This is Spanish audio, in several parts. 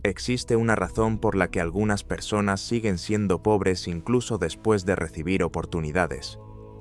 Existe una razón por la que algunas personas siguen siendo pobres incluso después de recibir oportunidades.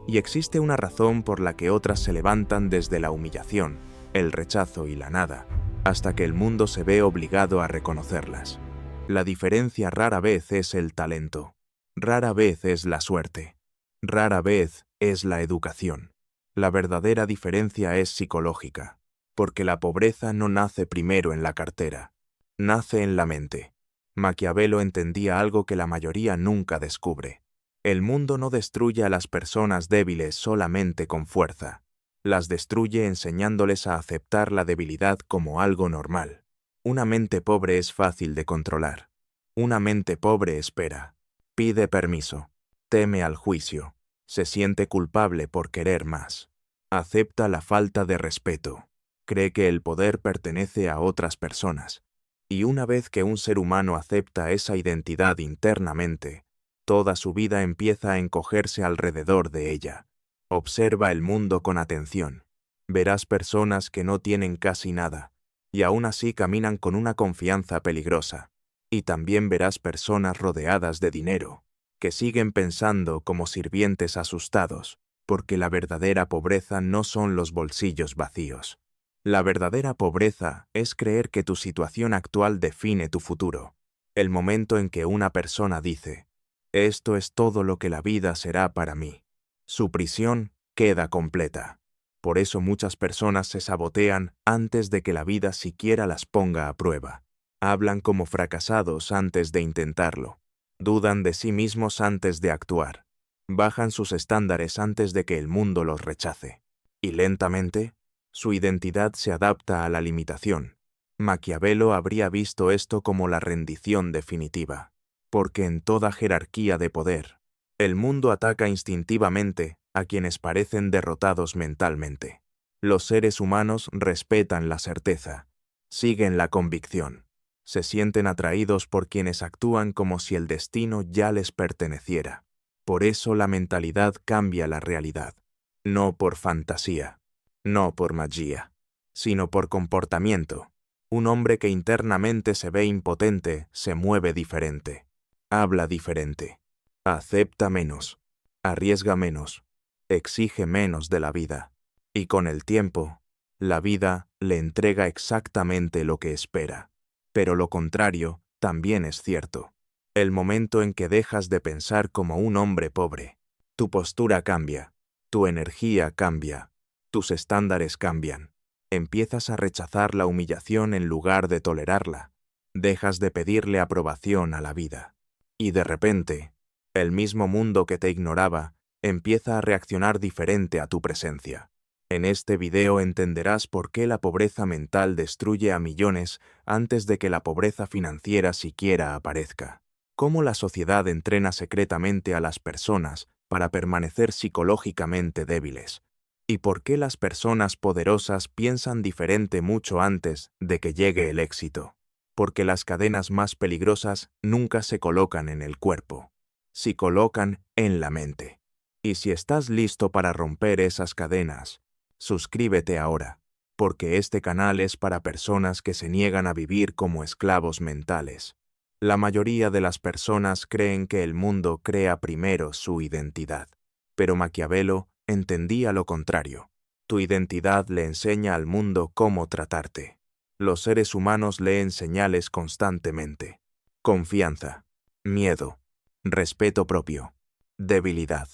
Y existe una razón por la que otras se levantan desde la humillación, el rechazo y la nada, hasta que el mundo se ve obligado a reconocerlas. La diferencia rara vez es el talento, rara vez es la suerte, rara vez es la educación. La verdadera diferencia es psicológica, porque la pobreza no nace primero en la cartera, nace en la mente. Maquiavelo entendía algo que la mayoría nunca descubre. El mundo no destruye a las personas débiles solamente con fuerza. Las destruye enseñándoles a aceptar la debilidad como algo normal. Una mente pobre es fácil de controlar. Una mente pobre espera, pide permiso, teme al juicio, se siente culpable por querer más. Acepta la falta de respeto, cree que el poder pertenece a otras personas. Y una vez que un ser humano acepta esa identidad internamente, toda su vida empieza a encogerse alrededor de ella. Observa el mundo con atención. Verás personas que no tienen casi nada, y aún así caminan con una confianza peligrosa. Y también verás personas rodeadas de dinero, que siguen pensando como sirvientes asustados, porque la verdadera pobreza no son los bolsillos vacíos. La verdadera pobreza es creer que tu situación actual define tu futuro. El momento en que una persona dice, esto es todo lo que la vida será para mí, su prisión queda completa. Por eso muchas personas se sabotean antes de que la vida siquiera las ponga a prueba. Hablan como fracasados antes de intentarlo. Dudan de sí mismos antes de actuar. Bajan sus estándares antes de que el mundo los rechace. Y lentamente, su identidad se adapta a la limitación. Maquiavelo habría visto esto como la rendición definitiva, porque en toda jerarquía de poder, el mundo ataca instintivamente a quienes parecen derrotados mentalmente. Los seres humanos respetan la certeza, siguen la convicción, se sienten atraídos por quienes actúan como si el destino ya les perteneciera. Por eso la mentalidad cambia la realidad, no por fantasía. No por magia, sino por comportamiento. Un hombre que internamente se ve impotente se mueve diferente, habla diferente, acepta menos, arriesga menos, exige menos de la vida. Y con el tiempo, la vida le entrega exactamente lo que espera. Pero lo contrario también es cierto. El momento en que dejas de pensar como un hombre pobre, tu postura cambia, tu energía cambia. Tus estándares cambian. Empiezas a rechazar la humillación en lugar de tolerarla. Dejas de pedirle aprobación a la vida. Y de repente, el mismo mundo que te ignoraba empieza a reaccionar diferente a tu presencia. En este video entenderás por qué la pobreza mental destruye a millones antes de que la pobreza financiera siquiera aparezca. Cómo la sociedad entrena secretamente a las personas para permanecer psicológicamente débiles. ¿Y por qué las personas poderosas piensan diferente mucho antes de que llegue el éxito? Porque las cadenas más peligrosas nunca se colocan en el cuerpo, se colocan en la mente. Y si estás listo para romper esas cadenas, suscríbete ahora, porque este canal es para personas que se niegan a vivir como esclavos mentales. La mayoría de las personas creen que el mundo crea primero su identidad, pero Maquiavelo entendía lo contrario. Tu identidad le enseña al mundo cómo tratarte. Los seres humanos leen señales constantemente. Confianza, miedo, respeto propio, debilidad,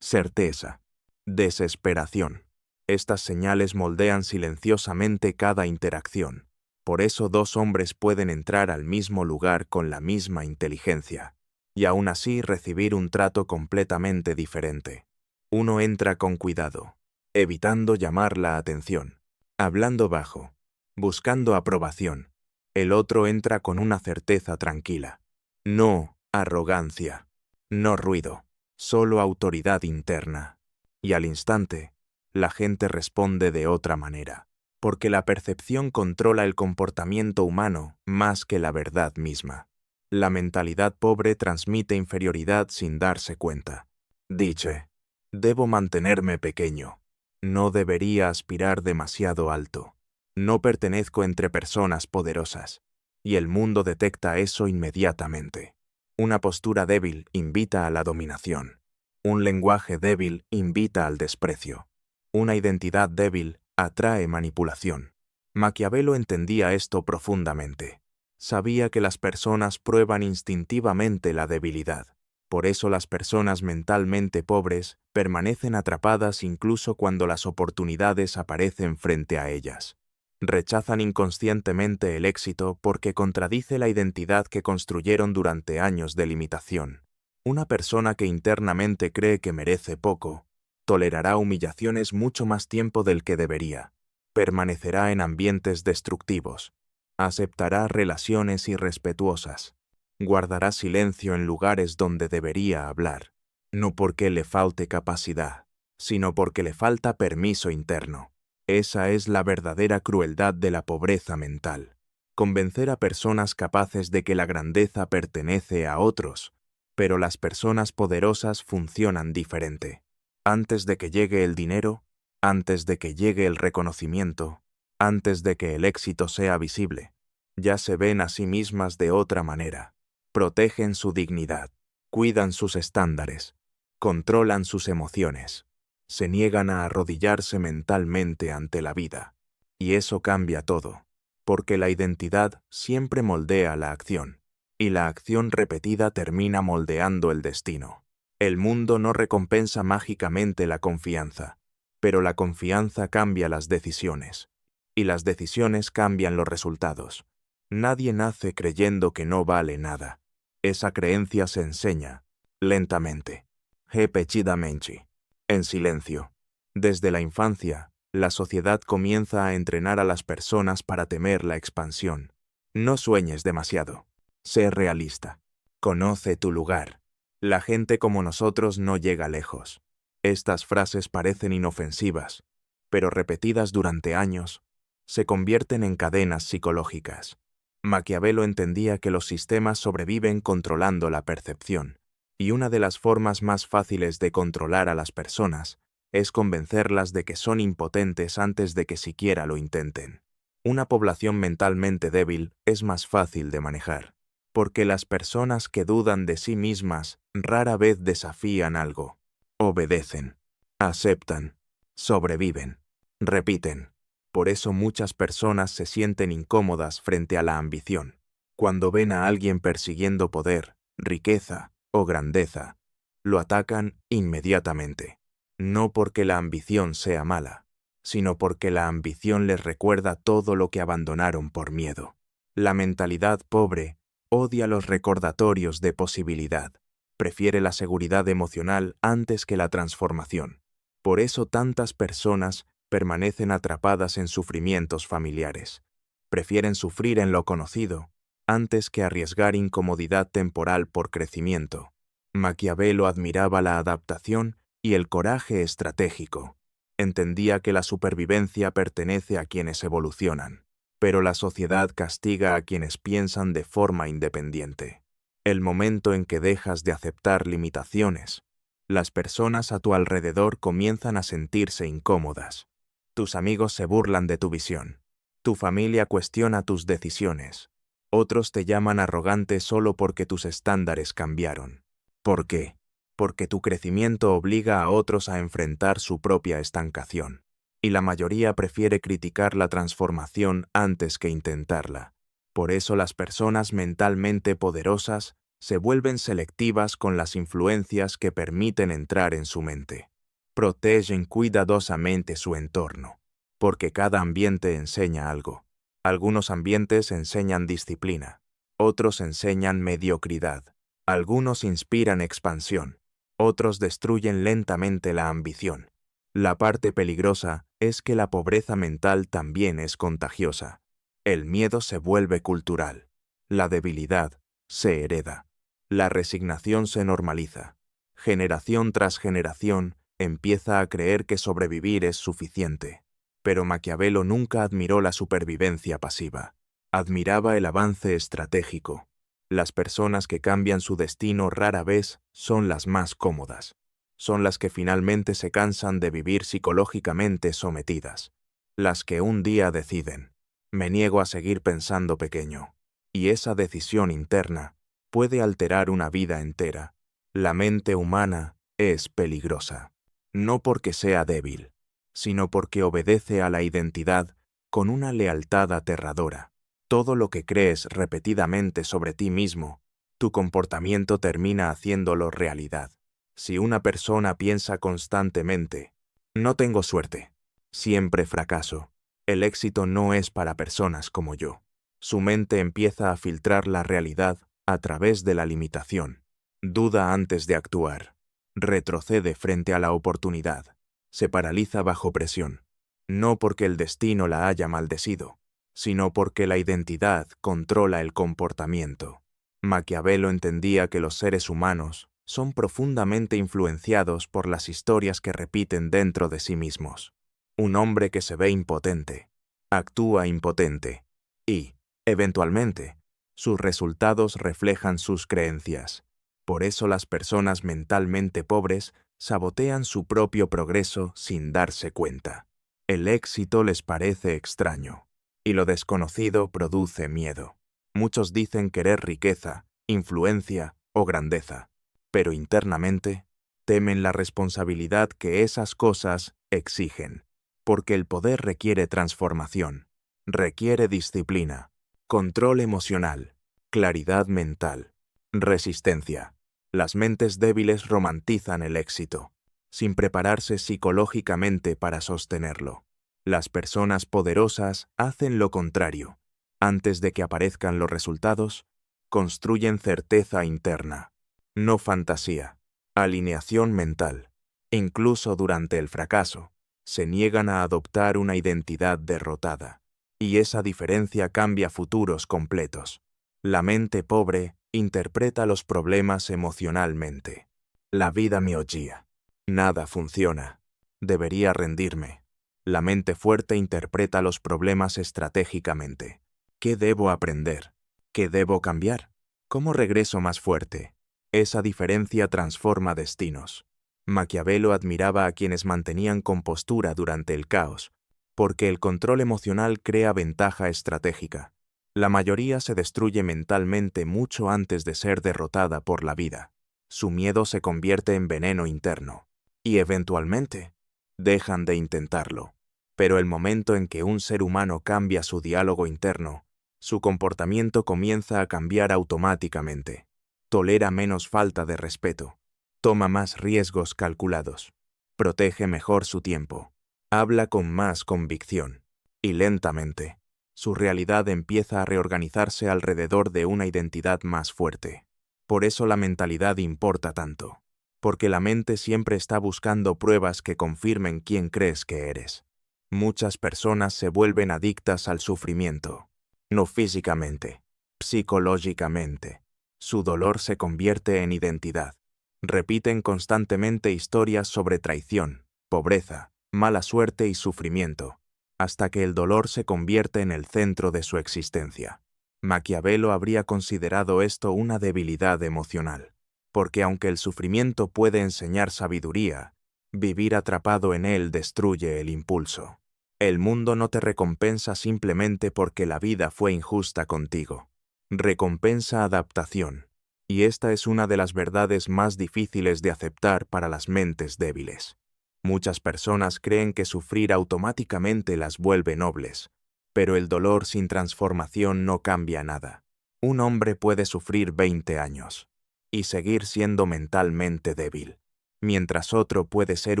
certeza, desesperación. Estas señales moldean silenciosamente cada interacción. Por eso dos hombres pueden entrar al mismo lugar con la misma inteligencia, y aún así recibir un trato completamente diferente. Uno entra con cuidado, evitando llamar la atención, hablando bajo, buscando aprobación. El otro entra con una certeza tranquila. No arrogancia, no ruido, solo autoridad interna. Y al instante, la gente responde de otra manera, porque la percepción controla el comportamiento humano más que la verdad misma. La mentalidad pobre transmite inferioridad sin darse cuenta. Dice: debo mantenerme pequeño. No debería aspirar demasiado alto. No pertenezco entre personas poderosas. y el mundo detecta eso inmediatamente. Una postura débil invita a la dominación. Un lenguaje débil invita al desprecio. Una identidad débil atrae manipulación. Maquiavelo entendía esto profundamente. Sabía que las personas prueban instintivamente la debilidad. Por eso las personas mentalmente pobres permanecen atrapadas incluso cuando las oportunidades aparecen frente a ellas. Rechazan inconscientemente el éxito porque contradice la identidad que construyeron durante años de limitación. Una persona que internamente cree que merece poco, tolerará humillaciones mucho más tiempo del que debería. Permanecerá en ambientes destructivos. Aceptará relaciones irrespetuosas. Guardará silencio en lugares donde debería hablar. No porque le falte capacidad, sino porque le falta permiso interno. Esa es la verdadera crueldad de la pobreza mental. Convencer a personas capaces de que la grandeza pertenece a otros, pero las personas poderosas funcionan diferente. Antes de que llegue el dinero, antes de que llegue el reconocimiento, antes de que el éxito sea visible, ya se ven a sí mismas de otra manera. Protegen su dignidad, cuidan sus estándares, controlan sus emociones. Se niegan a arrodillarse mentalmente ante la vida. Y eso cambia todo, porque la identidad siempre moldea la acción, y la acción repetida termina moldeando el destino. El mundo no recompensa mágicamente la confianza, pero la confianza cambia las decisiones, y las decisiones cambian los resultados. Nadie nace creyendo que no vale nada. Esa creencia se enseña, lentamente. Repetidamente. En silencio. Desde la infancia, la sociedad comienza a entrenar a las personas para temer la expansión. No sueñes demasiado. Sé realista. Conoce tu lugar. La gente como nosotros no llega lejos. Estas frases parecen inofensivas, pero repetidas durante años, se convierten en cadenas psicológicas. Maquiavelo entendía que los sistemas sobreviven controlando la percepción. Y una de las formas más fáciles de controlar a las personas es convencerlas de que son impotentes antes de que siquiera lo intenten. Una población mentalmente débil es más fácil de manejar, porque las personas que dudan de sí mismas rara vez desafían algo. Obedecen, aceptan, sobreviven, repiten. Por eso muchas personas se sienten incómodas frente a la ambición. Cuando ven a alguien persiguiendo poder, riqueza o grandeza, lo atacan inmediatamente. No porque la ambición sea mala, sino porque la ambición les recuerda todo lo que abandonaron por miedo. La mentalidad pobre odia los recordatorios de posibilidad. Prefiere la seguridad emocional antes que la transformación. Por eso tantas personas permanecen atrapadas en sufrimientos familiares. Prefieren sufrir en lo conocido antes que arriesgar incomodidad temporal por crecimiento. Maquiavelo admiraba la adaptación y el coraje estratégico. Entendía que la supervivencia pertenece a quienes evolucionan, pero la sociedad castiga a quienes piensan de forma independiente. El momento en que dejas de aceptar limitaciones, las personas a tu alrededor comienzan a sentirse incómodas. Tus amigos se burlan de tu visión. Tu familia cuestiona tus decisiones. Otros te llaman arrogante solo porque tus estándares cambiaron. ¿Por qué? Porque tu crecimiento obliga a otros a enfrentar su propia estancación. Y la mayoría prefiere criticar la transformación antes que intentarla. Por eso las personas mentalmente poderosas se vuelven selectivas con las influencias que permiten entrar en su mente. Protegen cuidadosamente su entorno, porque cada ambiente enseña algo. Algunos ambientes enseñan disciplina, otros enseñan mediocridad, algunos inspiran expansión, otros destruyen lentamente la ambición. La parte peligrosa es que la pobreza mental también es contagiosa. El miedo se vuelve cultural, la debilidad se hereda, la resignación se normaliza. Generación tras generación empieza a creer que sobrevivir es suficiente. Pero Maquiavelo nunca admiró la supervivencia pasiva. Admiraba el avance estratégico. Las personas que cambian su destino rara vez son las más cómodas. Son las que finalmente se cansan de vivir psicológicamente sometidas. Las que un día deciden: me niego a seguir pensando pequeño. y esa decisión interna puede alterar una vida entera. La mente humana es peligrosa, no porque sea débil, sino porque obedece a la identidad con una lealtad aterradora. Todo lo que crees repetidamente sobre ti mismo, tu comportamiento termina haciéndolo realidad. Si una persona piensa constantemente, no tengo suerte, siempre fracaso, el éxito no es para personas como yo, su mente empieza a filtrar la realidad a través de la limitación. Duda antes de actuar, retrocede frente a la oportunidad, se paraliza bajo presión, no porque el destino la haya maldecido, sino porque la identidad controla el comportamiento. Maquiavelo entendía que los seres humanos son profundamente influenciados por las historias que repiten dentro de sí mismos. Un hombre que se ve impotente, actúa impotente, y, eventualmente, sus resultados reflejan sus creencias. Por eso las personas mentalmente pobres sabotean su propio progreso sin darse cuenta. El éxito les parece extraño, y lo desconocido produce miedo. Muchos dicen querer riqueza, influencia o grandeza, pero internamente temen la responsabilidad que esas cosas exigen, porque el poder requiere transformación, requiere disciplina, control emocional, claridad mental, resistencia. Las mentes débiles romantizan el éxito, sin prepararse psicológicamente para sostenerlo. Las personas poderosas hacen lo contrario. Antes de que aparezcan los resultados, construyen certeza interna, no fantasía, alineación mental. Incluso durante el fracaso, se niegan a adoptar una identidad derrotada, y esa diferencia cambia futuros completos. La mente pobre interpreta los problemas emocionalmente. La vida me hollía. Nada funciona. Debería rendirme. La mente fuerte interpreta los problemas estratégicamente. ¿Qué debo aprender? ¿Qué debo cambiar? ¿Cómo regreso más fuerte? Esa diferencia transforma destinos. Maquiavelo admiraba a quienes mantenían compostura durante el caos, porque el control emocional crea ventaja estratégica. La mayoría se destruye mentalmente mucho antes de ser derrotada por la vida. Su miedo se convierte en veneno interno, y eventualmente dejan de intentarlo. Pero el momento en que un ser humano cambia su diálogo interno, su comportamiento comienza a cambiar automáticamente. Tolera menos falta de respeto, toma más riesgos calculados, protege mejor su tiempo, habla con más convicción, y lentamente, su realidad empieza a reorganizarse alrededor de una identidad más fuerte. Por eso la mentalidad importa tanto, porque la mente siempre está buscando pruebas que confirmen quién crees que eres. Muchas personas se vuelven adictas al sufrimiento, no físicamente, psicológicamente. Su dolor se convierte en identidad. Repiten constantemente historias sobre traición, pobreza, mala suerte y sufrimiento, hasta que el dolor se convierte en el centro de su existencia. Maquiavelo habría considerado esto una debilidad emocional, porque aunque el sufrimiento puede enseñar sabiduría, vivir atrapado en él destruye el impulso. El mundo no te recompensa simplemente porque la vida fue injusta contigo. Recompensa adaptación, y esta es una de las verdades más difíciles de aceptar para las mentes débiles. Muchas personas creen que sufrir automáticamente las vuelve nobles, pero el dolor sin transformación no cambia nada. Un hombre puede sufrir 20 años y seguir siendo mentalmente débil, mientras otro puede ser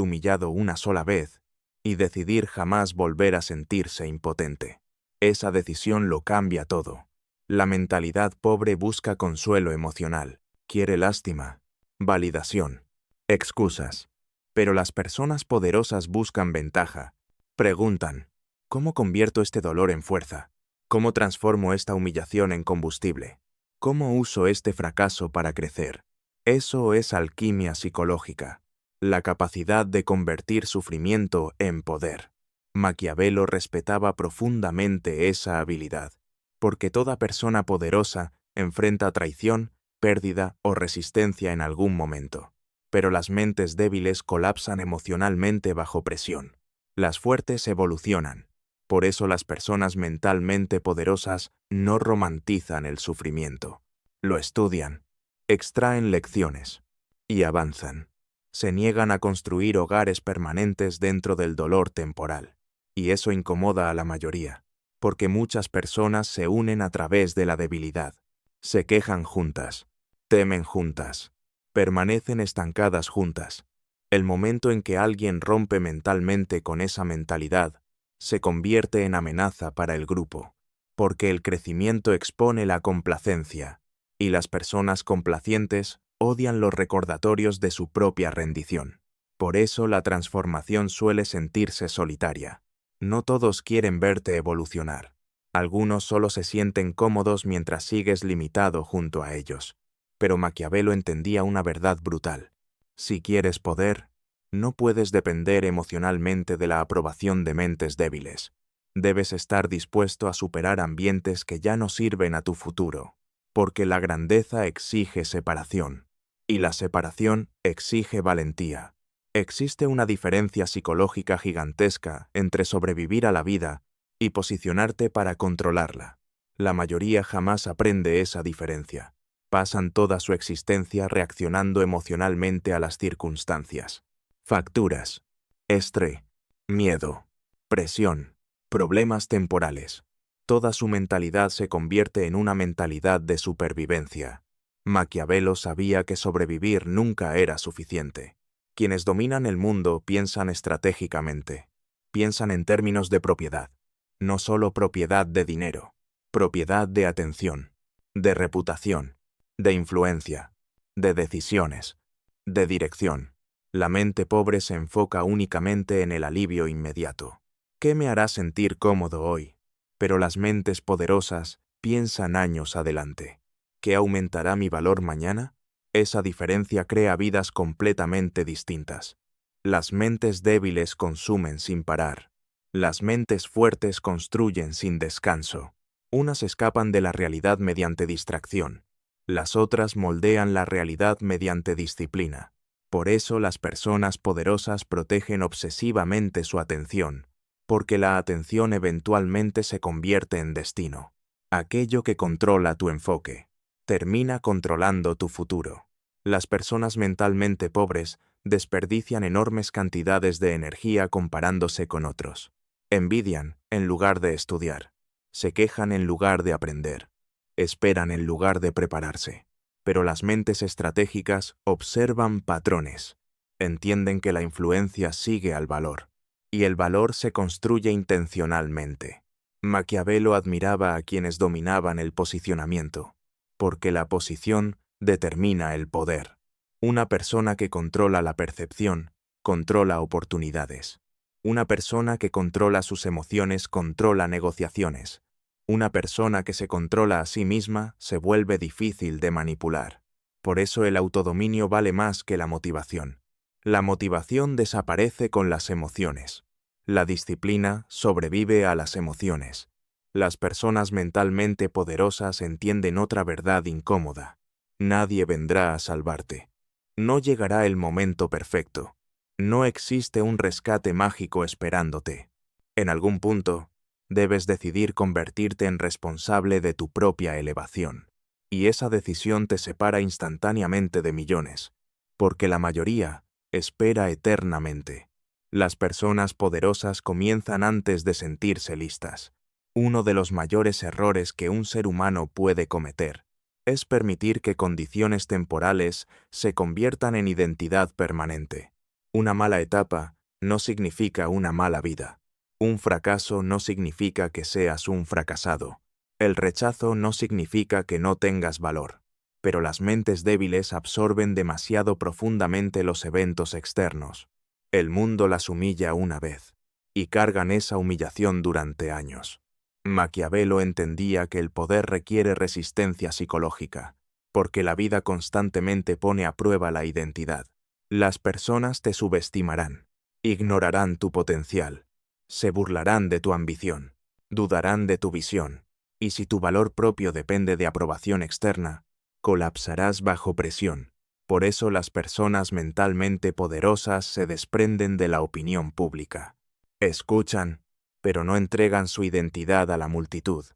humillado una sola vez y decidir jamás volver a sentirse impotente. Esa decisión lo cambia todo. La mentalidad pobre busca consuelo emocional, quiere lástima, validación, excusas. Pero las personas poderosas buscan ventaja. Preguntan, ¿cómo convierto este dolor en fuerza? ¿Cómo transformo esta humillación en combustible? ¿Cómo uso este fracaso para crecer? Eso es alquimia psicológica, la capacidad de convertir sufrimiento en poder. Maquiavelo respetaba profundamente esa habilidad, porque toda persona poderosa enfrenta traición, pérdida o resistencia en algún momento. Pero las mentes débiles colapsan emocionalmente bajo presión. Las fuertes evolucionan, Por eso las personas mentalmente poderosas no romantizan el sufrimiento. Lo estudian, extraen lecciones y avanzan. Se niegan a construir hogares permanentes dentro del dolor temporal. Y eso incomoda a la mayoría, porque muchas personas se unen a través de la debilidad. Se quejan juntas, temen juntas, permanecen estancadas juntas. El momento en que alguien rompe mentalmente con esa mentalidad, se convierte en amenaza para el grupo, porque el crecimiento expone la complacencia, y las personas complacientes odian los recordatorios de su propia rendición. Por eso la transformación suele sentirse solitaria. No todos quieren verte evolucionar. Algunos solo se sienten cómodos mientras sigues limitado junto a ellos. Pero Maquiavelo entendía una verdad brutal. Si quieres poder, no puedes depender emocionalmente de la aprobación de mentes débiles. Debes estar dispuesto a superar ambientes que ya no sirven a tu futuro, porque la grandeza exige separación, y la separación exige valentía. Existe una diferencia psicológica gigantesca entre sobrevivir a la vida y posicionarte para controlarla. La mayoría jamás aprende esa diferencia. Pasan toda su existencia reaccionando emocionalmente a las circunstancias. Facturas, estrés, miedo, presión, problemas temporales. Toda su mentalidad se convierte en una mentalidad de supervivencia. Maquiavelo sabía que sobrevivir nunca era suficiente. Quienes dominan el mundo piensan estratégicamente. Piensan en términos de propiedad. No solo propiedad de dinero, propiedad de atención, de reputación, de influencia, de decisiones, de dirección. La mente pobre se enfoca únicamente en el alivio inmediato. ¿Qué me hará sentir cómodo hoy? Pero las mentes poderosas piensan años adelante. ¿Qué aumentará mi valor mañana? Esa diferencia crea vidas completamente distintas. Las mentes débiles consumen sin parar. Las mentes fuertes construyen sin descanso. Unas escapan de la realidad mediante distracción. Las otras moldean la realidad mediante disciplina. Por eso las personas poderosas protegen obsesivamente su atención, porque la atención eventualmente se convierte en destino. Aquello que controla tu enfoque termina controlando tu futuro. Las personas mentalmente pobres desperdician enormes cantidades de energía comparándose con otros. Envidian en lugar de estudiar. Se quejan en lugar de aprender. Esperan en lugar de prepararse. Pero las mentes estratégicas observan patrones. Entienden que la influencia sigue al valor. Y el valor se construye intencionalmente. Maquiavelo admiraba a quienes dominaban el posicionamiento, porque la posición determina el poder. Una persona que controla la percepción, controla oportunidades. Una persona que controla sus emociones, controla negociaciones. Una persona que se controla a sí misma se vuelve difícil de manipular. Por eso el autodominio vale más que la motivación. La motivación desaparece con las emociones. La disciplina sobrevive a las emociones. Las personas mentalmente poderosas entienden otra verdad incómoda. Nadie vendrá a salvarte. No llegará el momento perfecto. No existe un rescate mágico esperándote. En algún punto, debes decidir convertirte en responsable de tu propia elevación. Y esa decisión te separa instantáneamente de millones, porque la mayoría espera eternamente. Las personas poderosas comienzan antes de sentirse listas. Uno de los mayores errores que un ser humano puede cometer es permitir que condiciones temporales se conviertan en identidad permanente. Una mala etapa no significa una mala vida. Un fracaso no significa que seas un fracasado. El rechazo no significa que no tengas valor. Pero las mentes débiles absorben demasiado profundamente los eventos externos. El mundo las humilla una vez, y cargan esa humillación durante años. Maquiavelo entendía que el poder requiere resistencia psicológica, porque la vida constantemente pone a prueba la identidad. Las personas te subestimarán, ignorarán tu potencial, se burlarán de tu ambición, dudarán de tu visión, y si tu valor propio depende de aprobación externa, colapsarás bajo presión. Por eso las personas mentalmente poderosas se desprenden de la opinión pública. Escuchan, pero no entregan su identidad a la multitud,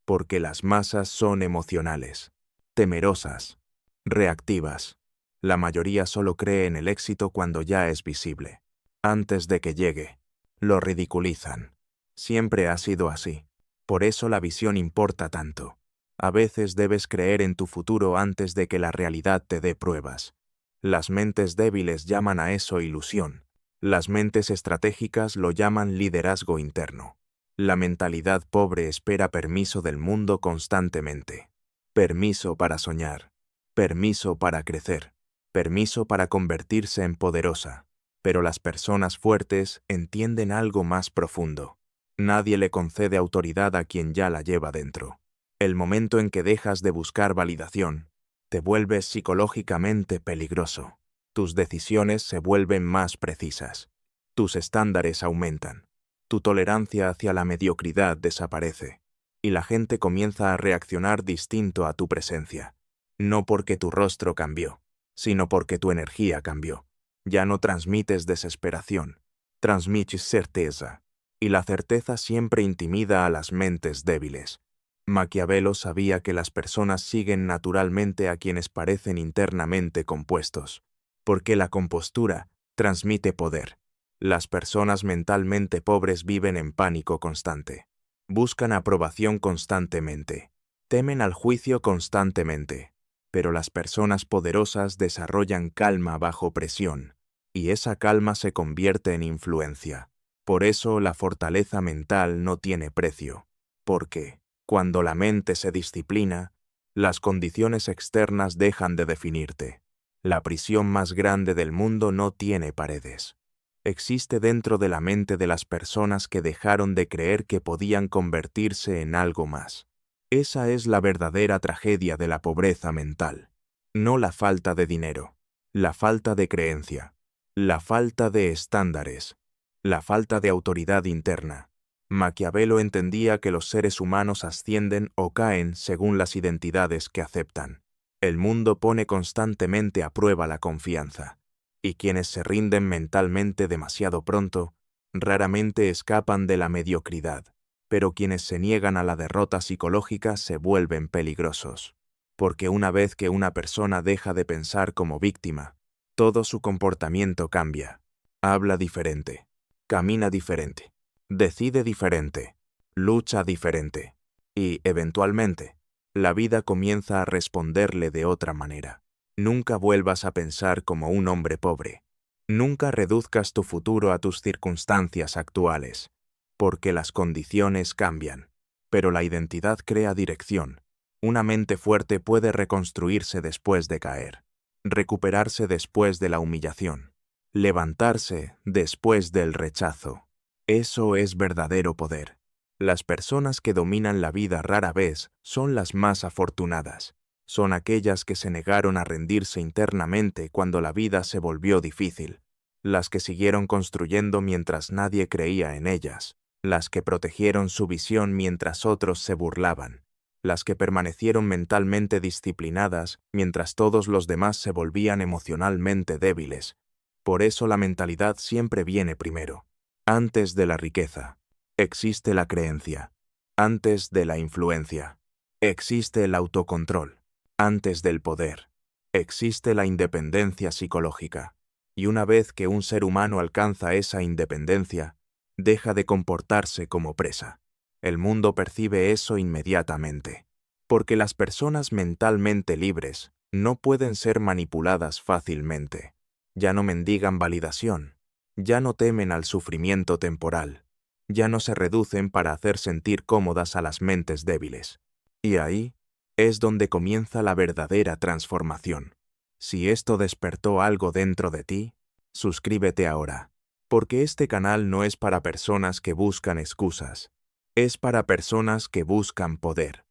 porque las masas son emocionales, temerosas, reactivas. La mayoría solo cree en el éxito cuando ya es visible. Antes de que llegue, lo ridiculizan. Siempre ha sido así. Por eso la visión importa tanto. A veces debes creer en tu futuro antes de que la realidad te dé pruebas. Las mentes débiles llaman a eso ilusión. Las mentes estratégicas lo llaman liderazgo interno. La mentalidad pobre espera permiso del mundo constantemente. Permiso para soñar. Permiso para crecer. Permiso para convertirse en poderosa. Pero las personas fuertes entienden algo más profundo. Nadie le concede autoridad a quien ya la lleva dentro. El momento en que dejas de buscar validación, te vuelves psicológicamente peligroso. Tus decisiones se vuelven más precisas. Tus estándares aumentan. Tu tolerancia hacia la mediocridad desaparece. Y la gente comienza a reaccionar distinto a tu presencia. No porque tu rostro cambió, sino porque tu energía cambió. Ya no transmites desesperación, transmites certeza. Y la certeza siempre intimida a las mentes débiles. Maquiavelo sabía que las personas siguen naturalmente a quienes parecen internamente compuestos, porque la compostura transmite poder. Las personas mentalmente pobres viven en pánico constante. Buscan aprobación constantemente. Temen al juicio constantemente. Pero las personas poderosas desarrollan calma bajo presión, y esa calma se convierte en influencia. Por eso la fortaleza mental no tiene precio, porque, cuando la mente se disciplina, las condiciones externas dejan de definirte. La prisión más grande del mundo no tiene paredes. Existe dentro de la mente de las personas que dejaron de creer que podían convertirse en algo más. Esa es la verdadera tragedia de la pobreza mental. No la falta de dinero, la falta de creencia, la falta de estándares, la falta de autoridad interna. Maquiavelo entendía que los seres humanos ascienden o caen según las identidades que aceptan. El mundo pone constantemente a prueba la confianza, y quienes se rinden mentalmente demasiado pronto, raramente escapan de la mediocridad, pero quienes se niegan a la derrota psicológica se vuelven peligrosos. Porque una vez que una persona deja de pensar como víctima, todo su comportamiento cambia. Habla diferente, camina diferente, decide diferente, lucha diferente, y, eventualmente, la vida comienza a responderle de otra manera. Nunca vuelvas a pensar como un hombre pobre. Nunca reduzcas tu futuro a tus circunstancias actuales, porque las condiciones cambian, pero la identidad crea dirección. Una mente fuerte puede reconstruirse después de caer, recuperarse después de la humillación, levantarse después del rechazo. Eso es verdadero poder. Las personas que dominan la vida rara vez son las más afortunadas. Son aquellas que se negaron a rendirse internamente cuando la vida se volvió difícil, las que siguieron construyendo mientras nadie creía en ellas, las que protegieron su visión mientras otros se burlaban, las que permanecieron mentalmente disciplinadas mientras todos los demás se volvían emocionalmente débiles. Por eso la mentalidad siempre viene primero. Antes de la riqueza, existe la creencia. Antes de la influencia, existe el autocontrol. Antes del poder, existe la independencia psicológica. Y una vez que un ser humano alcanza esa independencia, deja de comportarse como presa. El mundo percibe eso inmediatamente, porque las personas mentalmente libres no pueden ser manipuladas fácilmente. Ya no mendigan validación, ya no temen al sufrimiento temporal, ya no se reducen para hacer sentir cómodas a las mentes débiles. Y ahí es donde comienza la verdadera transformación. Si esto despertó algo dentro de ti, suscríbete ahora, porque este canal no es para personas que buscan excusas, es para personas que buscan poder.